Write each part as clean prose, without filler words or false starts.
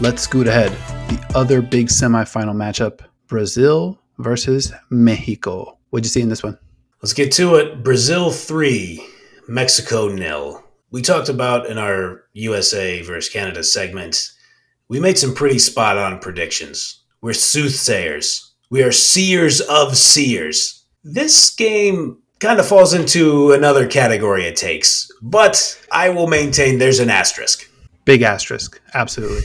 Let's scoot ahead. The other big semifinal matchup, Brazil versus Mexico. What'd you see in this one? Let's get to it. Brazil 3, Mexico 0. We talked about in our USA versus Canada segment, we made some pretty spot on predictions. We're soothsayers. We are seers of seers. This game kind of falls into another category it takes, but I will maintain there's an asterisk. Big asterisk. Absolutely.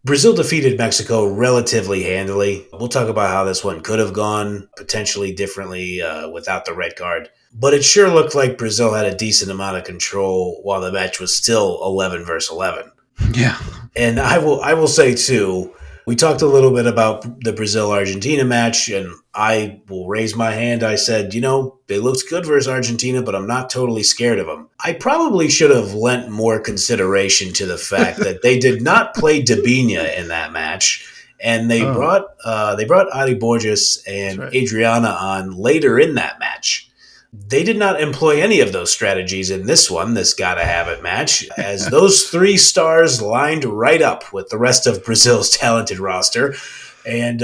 Brazil defeated Mexico relatively handily. We'll talk about how this one could have gone potentially differently without the red card. But it sure looked like Brazil had a decent amount of control while the match was still 11 versus 11. Yeah. And I will say, too, we talked a little bit about the Brazil-Argentina match, and I will raise my hand. I said, they looked good versus Argentina, but I'm not totally scared of them. I probably should have lent more consideration to the fact that they did not play Dubinha in that match, and they brought Ari Borges and Adriana on later in that match. They did not employ any of those strategies in this gotta-have-it match, as those three stars lined right up with the rest of Brazil's talented roster, and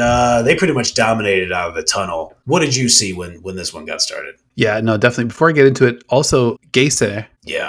they pretty much dominated out of the tunnel. What did you see when this one got started? Yeah, no, definitely. Before I get into it, also Geise,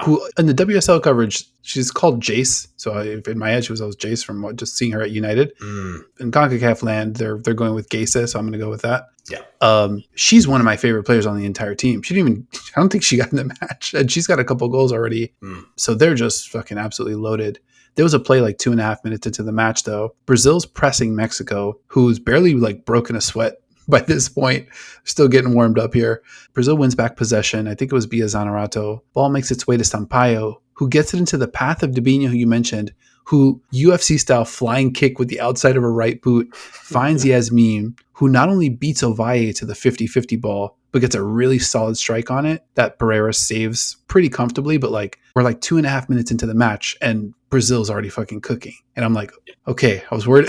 who in the WSL coverage, she's called Jace. So in my head, she was always Jace from just seeing her at United. In CONCACAF land, they're going with Geise, so I'm going to go with that. Yeah. She's one of my favorite players on the entire team. I don't think she got in the match, and she's got a couple goals already. So they're just fucking absolutely loaded. There was a play like 2.5 minutes into the match, though. Brazil's pressing Mexico, who's barely like broken a sweat by this point, still getting warmed up here. Brazil wins back possession. I think it was Bia Zanerato. Ball makes its way to Sampaio, who gets it into the path of Dubinha, who you mentioned, who UFC-style flying kick with the outside of her right boot finds Yasmin, who not only beats Ovalle to the 50-50 ball, but gets a really solid strike on it that Pereira saves pretty comfortably. But we're 2.5 minutes into the match, and Brazil's already fucking cooking. And I'm like, okay, I was worried.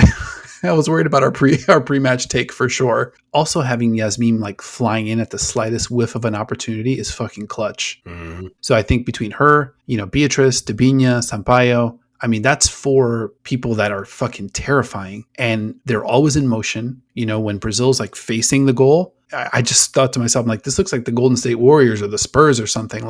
I was worried about our pre-match take for sure. Also having Yasmin flying in at the slightest whiff of an opportunity is fucking clutch. So I think between her, Beatrice, Dubinha, Sampaio, that's 4 people that are fucking terrifying, and they're always in motion. When Brazil's facing the goal, I just thought to myself, this looks like the Golden State Warriors or the Spurs or something.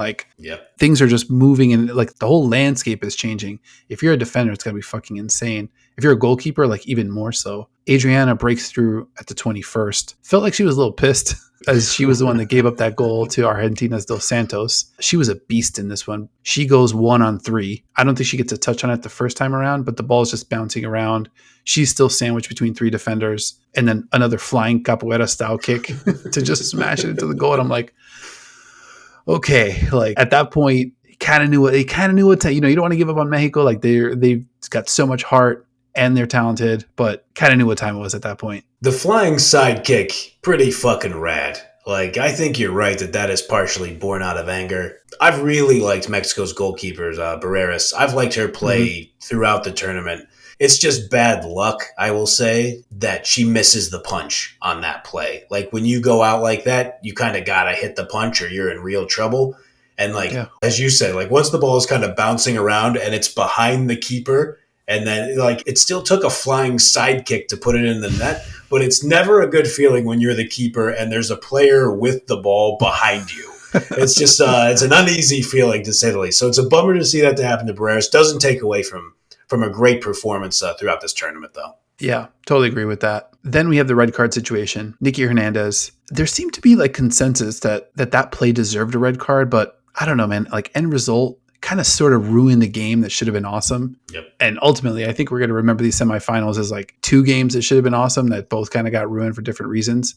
Things are just moving, and the whole landscape is changing. If you're a defender, it's gotta be fucking insane. If you're a goalkeeper, even more so. Adriana breaks through at the 21st. Felt like she was a little pissed, as she was the one that gave up that goal to Argentina's Dos Santos. She was a beast in this one. She goes 1-on-3. I don't think she gets a touch on it the first time around, but the ball's just bouncing around. She's still sandwiched between 3 defenders, and then another flying capoeira style kick to just smash it into the goal. And I'm like, okay, at that point, you kind of knew what you don't want to give up on Mexico. They've got so much heart, and they're talented, but kind of knew what time it was at that point. The flying sidekick, pretty fucking rad. I think you're right that is partially born out of anger. I've really liked Mexico's goalkeepers, Barreras. I've liked her play throughout the tournament. It's just bad luck, I will say, that she misses the punch on that play. When you go out like that, you kind of got to hit the punch or you're in real trouble. And as you said, once the ball is kind of bouncing around and it's behind the keeper, and then it still took a flying sidekick to put it in the net, but it's never a good feeling when you're the keeper and there's a player with the ball behind you. It's just it's an uneasy feeling, to say the least. So it's a bummer to see that to happen to Barreras. Doesn't take away from a great performance throughout this tournament, though. Yeah, totally agree with that. Then we have the red card situation. Nicky Hernandez. There seemed to be consensus that play deserved a red card, but I don't know, man. End result kind of sort of ruined the game that should have been awesome. Yep. And ultimately, I think we're going to remember these semifinals as 2 games that should have been awesome that both kind of got ruined for different reasons.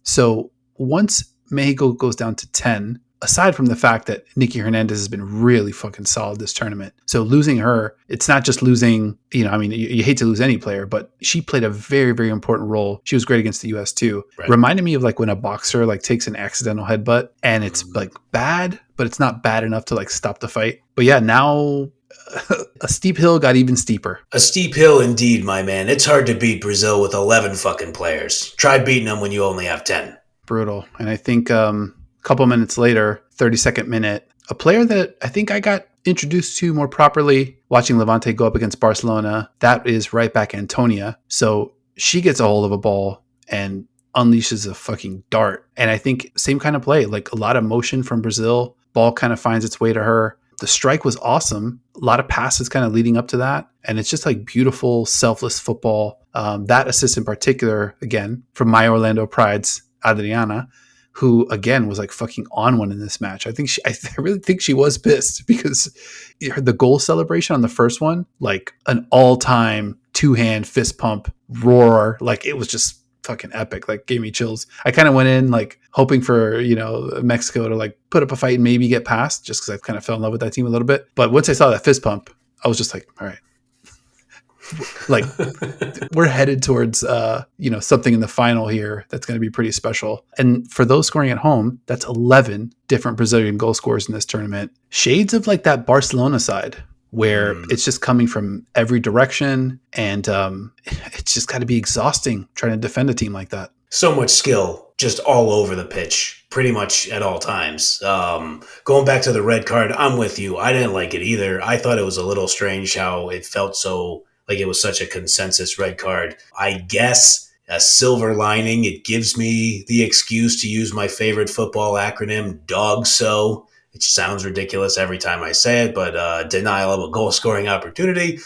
So once Mexico goes down to 10, aside from the fact that Nicky Hernandez has been really fucking solid this tournament. So losing her, it's not just losing, you hate to lose any player, but she played a very, very important role. She was great against the US too. Right. Reminded me of when a boxer takes an accidental headbutt and it's bad, but it's not bad enough to stop the fight. But yeah, now a steep hill got even steeper. A steep hill indeed, my man. It's hard to beat Brazil with 11 fucking players. Try beating them when you only have 10. Brutal. And I think couple minutes later, 32nd minute, a player that I think I got introduced to more properly, watching Levante go up against Barcelona, that is right back Antonia. So she gets a hold of a ball and unleashes a fucking dart. And I think same kind of play, like a lot of motion from Brazil. Ball kind of finds its way to her. The strike was awesome. A lot of passes kind of leading up to that. And it's just like beautiful, selfless football. That assist in particular, again, from my Orlando Pride's Adriana, who again was like fucking on one in this match. I really think she was pissed because the goal celebration on the first one, like an all-time two-hand fist pump roar, like it was just fucking epic, like gave me chills. I kind of went in like hoping for, Mexico to like put up a fight and maybe get past, just because I've kind of fell in love with that team a little bit. But once I saw that fist pump, I was just like, all right, like we're headed towards something in the final here that's going to be pretty special. And for those scoring at home, that's 11 different Brazilian goal scorers in this tournament. Shades of like that Barcelona side where it's just coming from every direction, and it's just got to be exhausting trying to defend a team like that. So much skill just all over the pitch, pretty much at all times. Going back to the red card, I'm with you. I didn't like it either. I thought it was a little strange how it felt so like it was such a consensus red card. I guess a silver lining, it gives me the excuse to use my favorite football acronym, DOGSO. It sounds ridiculous every time I say it, but denial of a goal-scoring opportunity.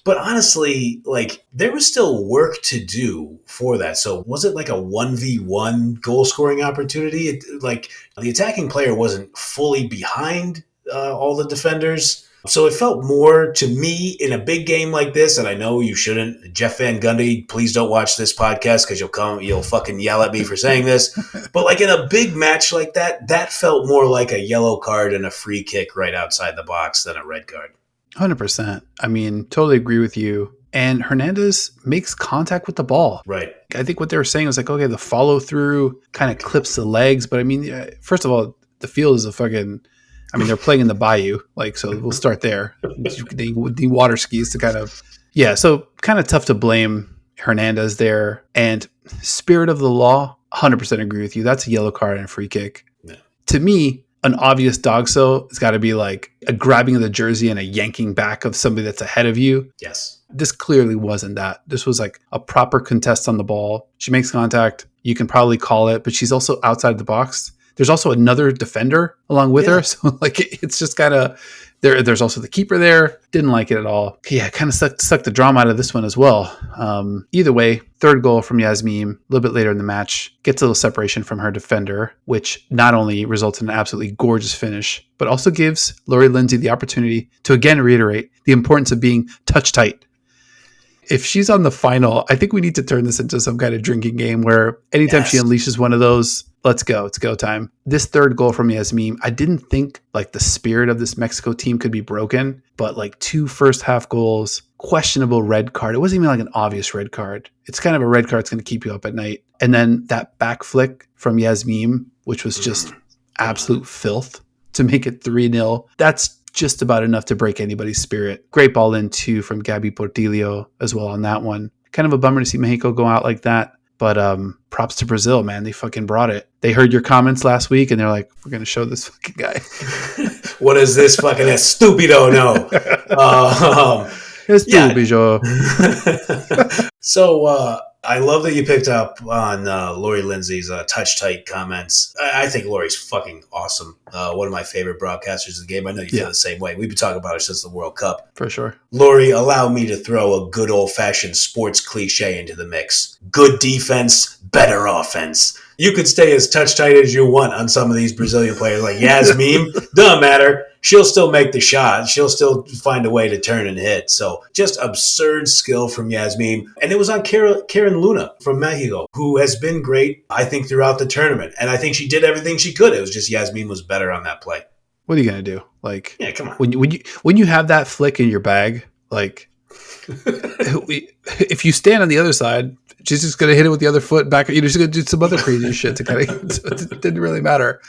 But honestly, like, there was still work to do for that. So was it like a 1v1 goal-scoring opportunity? Like, the attacking player wasn't fully behind all the defenders. So it felt more to me in a big game like this, and I know you shouldn't. Jeff Van Gundy, please don't watch this podcast because you'll fucking yell at me for saying this. But like in a big match like that felt more like a yellow card and a free kick right outside the box than a red card. 100%. I mean, totally agree with you. And Hernandez makes contact with the ball. Right. I think what they were saying was like, okay, the follow through kind of clips the legs. But I mean, first of all, the field is they're playing in the bayou. Like, so we'll start there. They need water skis to kind of tough to blame Hernandez there. And spirit of the law, 100% agree with you. That's a yellow card and a free kick. Yeah. To me, an obvious DOGSO has got to be like a grabbing of the jersey and a yanking back of somebody that's ahead of you. Yes. This clearly wasn't that. This was like a proper contest on the ball. She makes contact. You can probably call it, but she's also outside the box. There's also another defender along with her. So like it's just kind of there's also the keeper there. Didn't like it at all. Yeah, kind of sucked the drama out of this one as well. Either way, third goal from Yasmin a little bit later in the match gets a little separation from her defender, which not only results in an absolutely gorgeous finish, but also gives Lori Lindsay the opportunity to again reiterate the importance of being touch tight. If she's on the final, I think we need to turn this into some kind of drinking game where anytime she unleashes one of those, let's go. It's go time. This third goal from Yasmin, I didn't think like the spirit of this Mexico team could be broken, but like 2 first half goals, questionable red card. It wasn't even like an obvious red card. It's kind of a red card that's going to keep you up at night. And then that back flick from Yasmin, which was just absolute filth to make it 3-0. That's just about enough to break anybody's spirit. Great ball in too from Gabby Portillo as well on that one. Kind of a bummer to see Mexico go out like that. But props to Brazil, man. They fucking brought it. They heard your comments last week and they're like, we're going to show this fucking guy. What is this fucking stupido? No. Estupido. So I love that you picked up on Lori Lindsay's touch tight comments. I think Lori's fucking awesome. One of my favorite broadcasters of the game. I know you feel the same way. We've been talking about her since the World Cup. For sure. Lori, allow me to throw a good old-fashioned sports cliche into the mix. Good defense, better offense. You could stay as touch tight as you want on some of these Brazilian players like Yasmin. Doesn't matter. She'll still make the shot. She'll still find a way to turn and hit. So just absurd skill from Yasmin. And it was on Karen Luna from Mexico, who has been great, I think, throughout the tournament. And I think she did everything she could. It was just Yasmin was better on that play. What are you going to do? Like, yeah, come on. When you have that flick in your bag, like, if you stand on the other side, she's just going to hit it with the other foot back. You're just going to do some other crazy shit to kind of, it didn't really matter.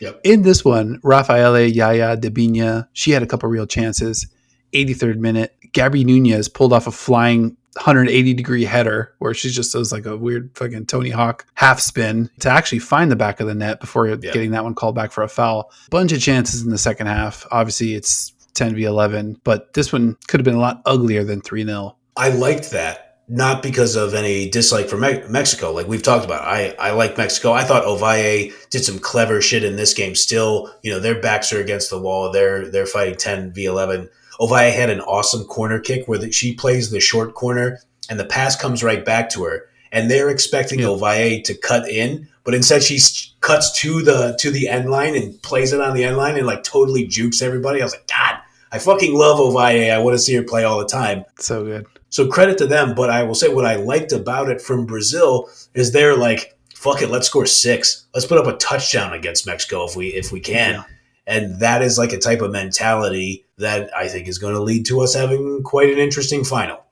Yep. In this one, Rafaele Yaya Debinha, she had a couple real chances. 83rd minute, Gabby Nunez pulled off a flying 180-degree header where she just does like a weird fucking Tony Hawk half spin to actually find the back of the net before getting that one called back for a foul. Bunch of chances in the second half. Obviously, it's 10v11, but this one could have been a lot uglier than 3-0. I liked that. Not because of any dislike for Mexico, like we've talked about. I like Mexico. I thought Ovalle did some clever shit in this game. Still, their backs are against the wall. They're fighting 10v11. Ovalle had an awesome corner kick where she plays the short corner and the pass comes right back to her. And they're expecting Ovalle to cut in, but instead she cuts to the end line and plays it on the end line and like totally jukes everybody. I was like, God, I fucking love Ovalle. I want to see her play all the time. So good. So credit to them, but I will say what I liked about it from Brazil is they're like, fuck it, let's score 6. Let's put up a touchdown against Mexico if we can. Yeah. And that is like a type of mentality that I think is going to lead to us having quite an interesting final.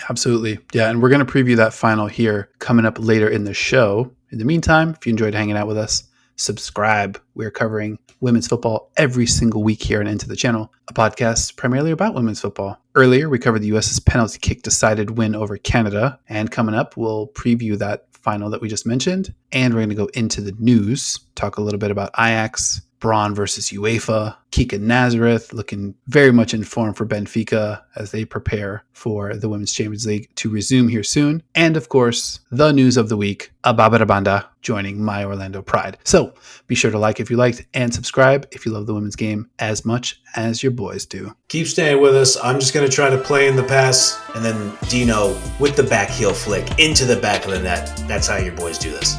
Absolutely. Yeah, and we're going to preview that final here coming up later in the show. In the meantime, if you enjoyed hanging out with us, subscribe. We're covering women's football every single week here and Into the Channel, a podcast primarily about women's football. Earlier, we covered the U.S.'s penalty kick decided win over Canada, and coming up, we'll preview that final that we just mentioned, and we're going to go into the news, talk a little bit about Ajax, Braun versus UEFA, Kika Nazareth looking very much in form for Benfica as they prepare for the Women's Champions League to resume here soon. And of course, the news of the week, Ababa Banda joining My Orlando Pride. So be sure to like if you liked and subscribe if you love the women's game as much as your boys do. Keep staying with us. I'm just going to try to play in the pass and then Dino with the back heel flick into the back of the net. That's how your boys do this.